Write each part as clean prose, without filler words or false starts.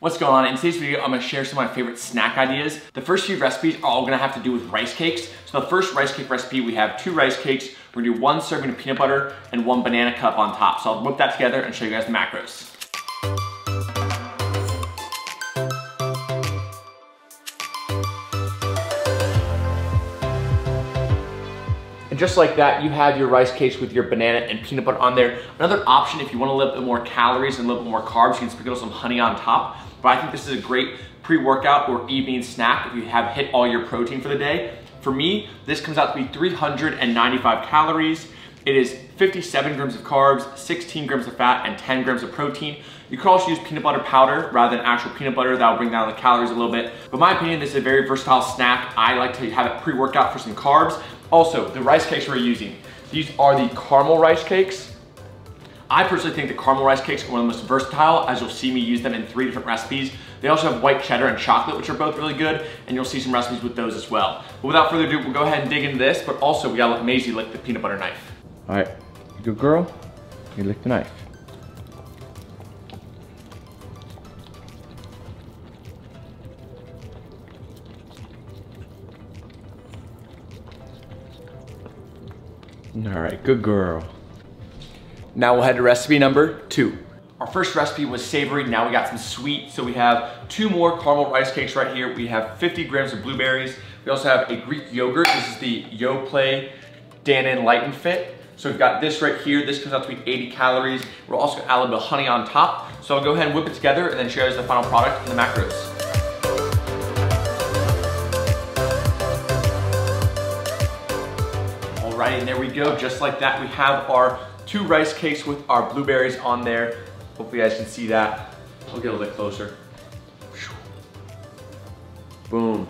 What's going on? In today's video, I'm gonna share some of my favorite snack ideas. The first few recipes are all gonna have to do with rice cakes. So the first rice cake recipe, we have 2 rice cakes. We're gonna do 1 serving of peanut butter and 1 banana cup on top. So I'll whip that together and show you guys the macros. And just like that, you have your rice cakes with your banana and peanut butter on there. Another option, if you want a little bit more calories and a little bit more carbs, you can sprinkle some honey on top. But I think this is a great pre-workout or evening snack if you have hit all your protein for the day. For me, this comes out to be 395 calories. It is 57 grams of carbs, 16 grams of fat, and 10 grams of protein. You could also use peanut butter powder rather than actual peanut butter. That will bring down the calories a little bit. But in my opinion, this is a very versatile snack. I like to have it pre-workout for some carbs. Also, the rice cakes we're using. These are the caramel rice cakes. I personally think the caramel rice cakes are one of the most versatile, as you'll see me use them in 3 different recipes. They also have white cheddar and chocolate, which are both really good, and you'll see some recipes with those as well. But without further ado, we'll go ahead and dig into this, but also we gotta let Maisie lick the peanut butter knife. All right, good girl, you lick the knife. All right, good girl. Now we'll head to recipe number 2. Our first recipe was savory, now we got some sweet. So we have 2 more caramel rice cakes right here. We have 50 grams of blueberries. We also have a Greek yogurt. This is the Yoplait Dannon Light and Fit. So we've got this right here. This comes out to be 80 calories. We're also gonna add a little bit of honey on top. So I'll go ahead and whip it together and then show you guys the final product and the macros. Alrighty, and there we go. Just like that, we have our 2 rice cakes with our blueberries on there. Hopefully you guys can see that. I'll get a little bit closer. Boom.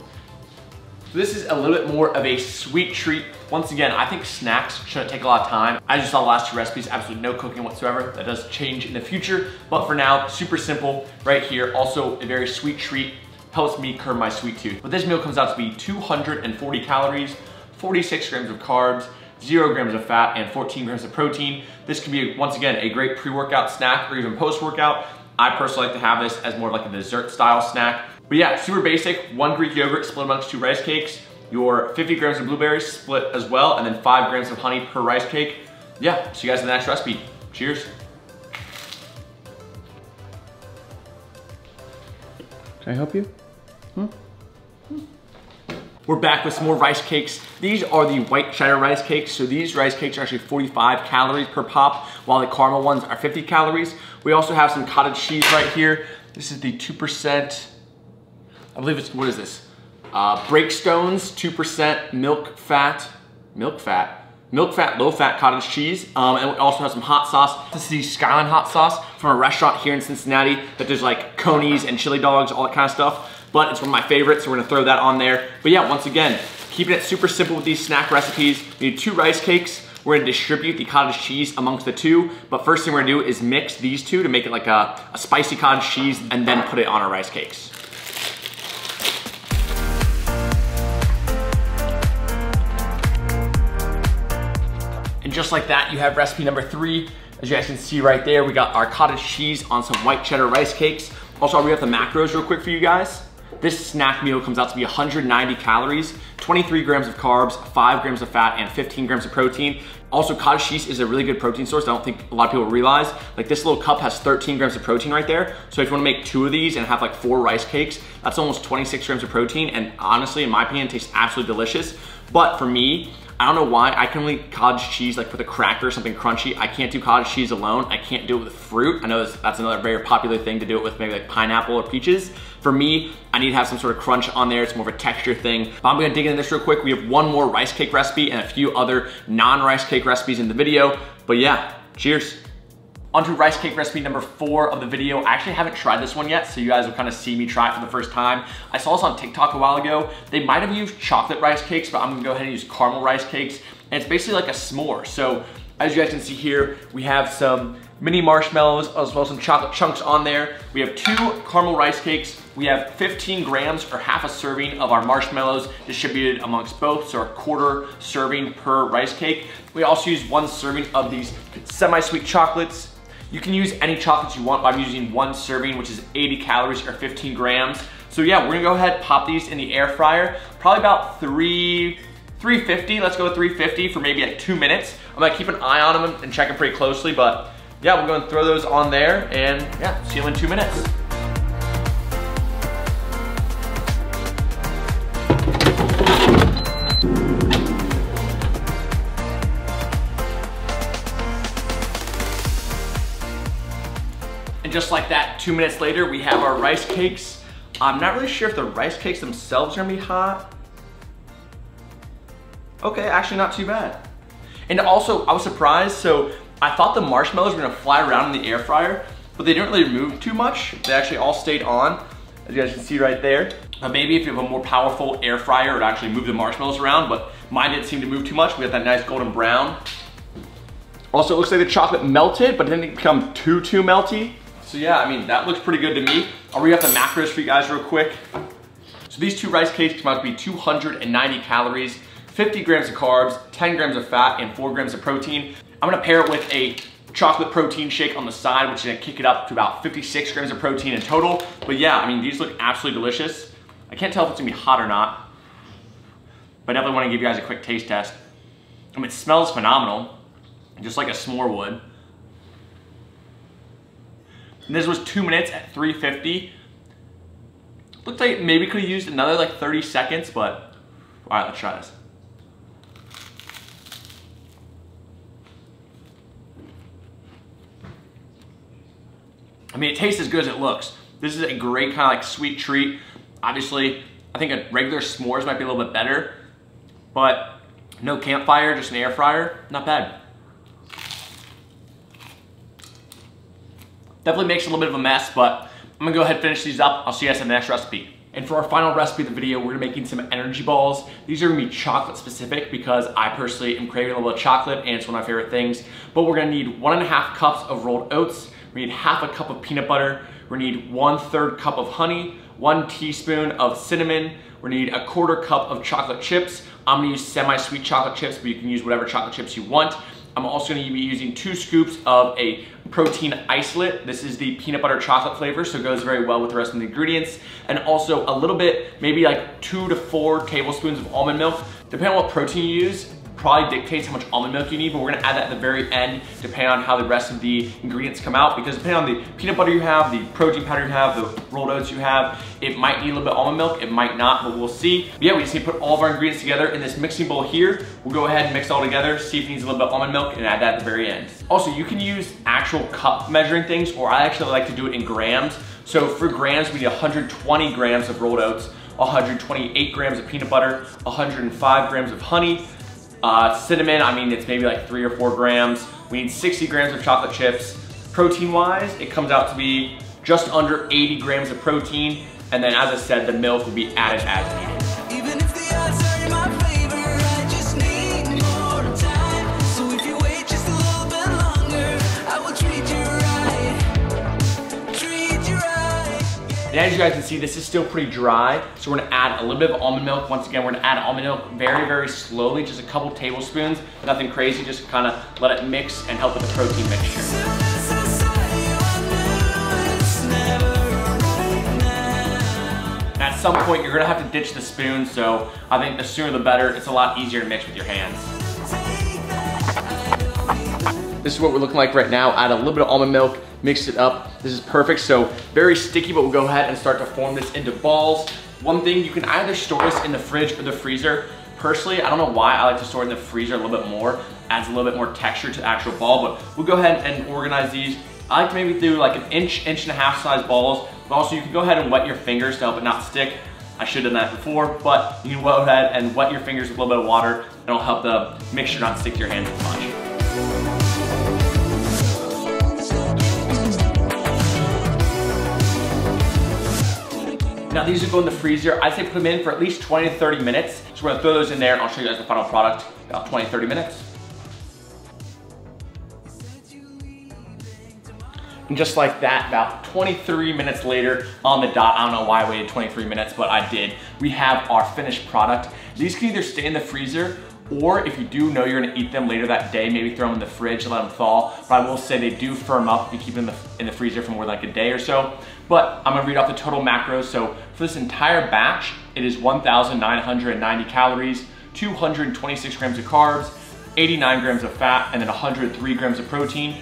So this is a little bit more of a sweet treat. Once again, I think snacks shouldn't take a lot of time. I just saw the last 2 recipes, absolutely no cooking whatsoever. That does change in the future, but for now, super simple right here. Also a very sweet treat, helps me curb my sweet tooth. But this meal comes out to be 240 calories, 46 grams of carbs, 0 grams of fat, and 14 grams of protein. This can be, once again, a great pre-workout snack or even post-workout. I personally like to have this as more like a dessert style snack. But yeah, super basic. 1 Greek yogurt split amongst 2 rice cakes, your 50 grams of blueberries split as well, and then 5 grams of honey per rice cake. Yeah, see you guys in the next recipe. Cheers. Can I help you? We're back with some more rice cakes. These are the white cheddar rice cakes. So these rice cakes are actually 45 calories per pop, while the caramel ones are 50 calories. We also have some cottage cheese right here. This is the 2%, I believe it's, what is this? Breakstones, 2% milk fat, low fat cottage cheese. And we also have some hot sauce. This is the Skyline hot sauce from a restaurant here in Cincinnati that does like conies and chili dogs, all that kind of stuff. But it's one of my favorites, so we're gonna throw that on there. But yeah, once again, keeping it super simple with these snack recipes. We need 2 rice cakes. We're gonna distribute the cottage cheese amongst the 2. But first thing we're gonna do is mix these 2 to make it like a spicy cottage cheese and then put it on our rice cakes. And just like that, you have recipe number 3. As you guys can see right there, we got our cottage cheese on some white cheddar rice cakes. Also, I'll read out the macros real quick for you guys. This snack meal comes out to be 190 calories, 23 grams of carbs, 5 grams of fat, and 15 grams of protein. Also, cottage cheese is a really good protein source. I don't think a lot of people realize. Like, this little cup has 13 grams of protein right there. So if you wanna make 2 of these and have like 4 rice cakes, that's almost 26 grams of protein. And honestly, in my opinion, it tastes absolutely delicious. But for me, I don't know why, I can only cottage cheese like with a cracker, something crunchy. I can't do cottage cheese alone. I can't do it with fruit. I know that's another very popular thing to do it with, maybe like pineapple or peaches. For me, I need to have some sort of crunch on there. It's more of a texture thing. But I'm gonna dig into this real quick. We have 1 more rice cake recipe and a few other non-rice cake recipes in the video. But yeah, cheers. Onto rice cake recipe number 4 of the video. I actually haven't tried this one yet, so you guys will kind of see me try it for the first time. I saw this on TikTok a while ago. They might have used chocolate rice cakes, but I'm gonna go ahead and use caramel rice cakes. And it's basically like a s'more. So as you guys can see here, we have some mini marshmallows, as well as some chocolate chunks on there. We have 2 caramel rice cakes. We have 15 grams or half a serving of our marshmallows distributed amongst both, so a 1/4 serving per rice cake. We also use 1 serving of these semi-sweet chocolates. You can use any chocolates you want, but I'm using 1 serving, which is 80 calories or 15 grams. So yeah, we're gonna go ahead, pop these in the air fryer, probably about 350, let's go with 350 for maybe like 2 minutes. I'm gonna keep an eye on them and check them pretty closely, but yeah, we're gonna throw those on there and yeah, see you in 2 minutes. And just like that, 2 minutes later, we have our rice cakes. I'm not really sure if the rice cakes themselves are gonna be hot. Okay, actually not too bad. And also, I was surprised, so I thought the marshmallows were gonna fly around in the air fryer, but they didn't really move too much. They actually all stayed on, as you guys can see right there. Maybe if you have a more powerful air fryer, it would actually move the marshmallows around, but mine didn't seem to move too much. We got that nice golden brown. Also, it looks like the chocolate melted, but it didn't become too melty. So yeah, I mean, that looks pretty good to me. I'll read off the macros for you guys real quick. So these 2 rice cakes come out to be 290 calories, 50 grams of carbs, 10 grams of fat, and 4 grams of protein. I'm gonna pair it with a chocolate protein shake on the side, which is gonna kick it up to about 56 grams of protein in total. But yeah, I mean, these look absolutely delicious. I can't tell if it's gonna be hot or not, but I definitely wanna give you guys a quick taste test. I mean, it smells phenomenal, just like a s'more would. And this was 2 minutes at 350. Looks like maybe could have used another like 30 seconds, but all right, let's try this. I mean, it tastes as good as it looks. This is a great kind of like sweet treat. Obviously, I think a regular s'mores might be a little bit better, but no campfire, just an air fryer, not bad. Definitely makes a little bit of a mess, but I'm gonna go ahead and finish these up. I'll see you guys in the next recipe. And for our final recipe of the video, we're making some energy balls. These are gonna be chocolate specific because I personally am craving a little bit of chocolate and it's one of my favorite things. But we're gonna need 1.5 cups of rolled oats. We need half a cup of peanut butter. We're gonna need 1/3 cup of honey, 1 teaspoon of cinnamon. We're gonna need 1/4 cup of chocolate chips. I'm gonna use semi-sweet chocolate chips, but you can use whatever chocolate chips you want. I'm also gonna be using 2 scoops of a protein isolate. This is the peanut butter chocolate flavor, so it goes very well with the rest of the ingredients. And also a little bit, maybe like 2 to 4 tablespoons of almond milk. Depending on what protein you use, probably dictates how much almond milk you need, but we're gonna add that at the very end, depending on how the rest of the ingredients come out, because depending on the peanut butter you have, the protein powder you have, the rolled oats you have, it might need a little bit of almond milk, it might not, but we'll see. But yeah, we just need to put all of our ingredients together in this mixing bowl here. We'll go ahead and mix it all together, see if it needs a little bit of almond milk, and add that at the very end. Also, you can use actual cup measuring things, or I actually like to do it in grams. So for grams, we need 120 grams of rolled oats, 128 grams of peanut butter, 105 grams of honey, cinnamon, I mean, it's maybe like 3 or 4 grams. We need 60 grams of chocolate chips. Protein-wise, it comes out to be just under 80 grams of protein. And then, as I said, the milk will be added as needed. Even if the odds are in my favor, I just need more time. So if you wait just a little bit longer, I will treat you right. Treat you right. And as you guys can see, this is still pretty dry, so we're gonna add a little bit of almond milk. Once again, we're gonna add almond milk very, very slowly, just a couple tablespoons, nothing crazy, just kind of let it mix and help with the protein mixture. At some point, you're gonna have to ditch the spoon, so I think the sooner the better. It's a lot easier to mix with your hands. This is what we're looking like right now. Add a little bit of almond milk, mix it up. This is perfect, so very sticky, but we'll go ahead and start to form this into balls. One thing, you can either store this in the fridge or the freezer. Personally, I don't know why I like to store it in the freezer a little bit more. Adds a little bit more texture to the actual ball, but we'll go ahead and organize these. I like to maybe do like an inch and a half size balls, but also you can go ahead and wet your fingers to help it not stick. I should have done that before, but you can go ahead and wet your fingers with a little bit of water, and it'll help the mixture not stick to your hands as much. Now these will go in the freezer. I'd say put them in for at least 20 to 30 minutes. So we're gonna throw those in there and I'll show you guys the final product about 20 to 30 minutes. And just like that, about 23 minutes later on the dot, I don't know why I waited 23 minutes, but I did. We have our finished product. These can either stay in the freezer Or if you do know you're gonna eat them later that day, maybe throw them in the fridge and let them thaw. But I will say they do firm up if you keep them in the freezer for more than like a day or so. But I'm gonna read off the total macros. So for this entire batch, it is 1,990 calories, 226 grams of carbs, 89 grams of fat, and then 103 grams of protein.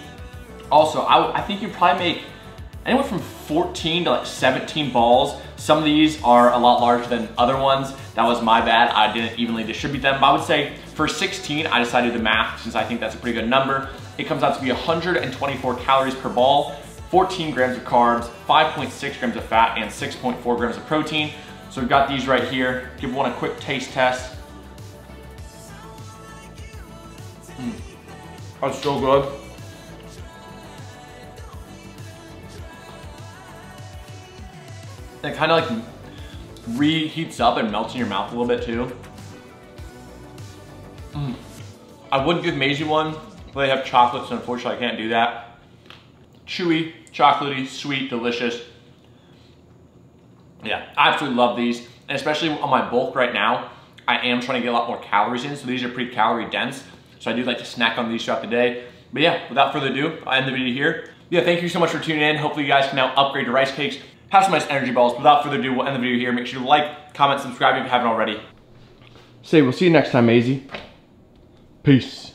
Also, I think you probably make anywhere from 14 to like 17 balls. Some of these are a lot larger than other ones. That was my bad. I didn't evenly distribute them. But I would say for 16, I decided to math since I think that's a pretty good number. It comes out to be 124 calories per ball, 14 grams of carbs, 5.6 grams of fat, and 6.4 grams of protein. So we've got these right here. Give one a quick taste test. That's so good. It kind of like reheats up and melts in your mouth a little bit too. I would give Maisie one, but they have chocolate, so unfortunately I can't do that. Chewy, chocolatey, sweet, delicious. Yeah, I absolutely love these. And especially on my bulk right now, I am trying to get a lot more calories in, so these are pretty calorie dense. So I do like to snack on these throughout the day. But yeah, without further ado, I'll end the video here. Yeah, thank you so much for tuning in. Hopefully you guys can now upgrade your rice cakes, have some nice energy balls. Without further ado, we'll end the video here. Make sure to like, comment, subscribe if you haven't already. Say, we'll see you next time, Maisie. Peace.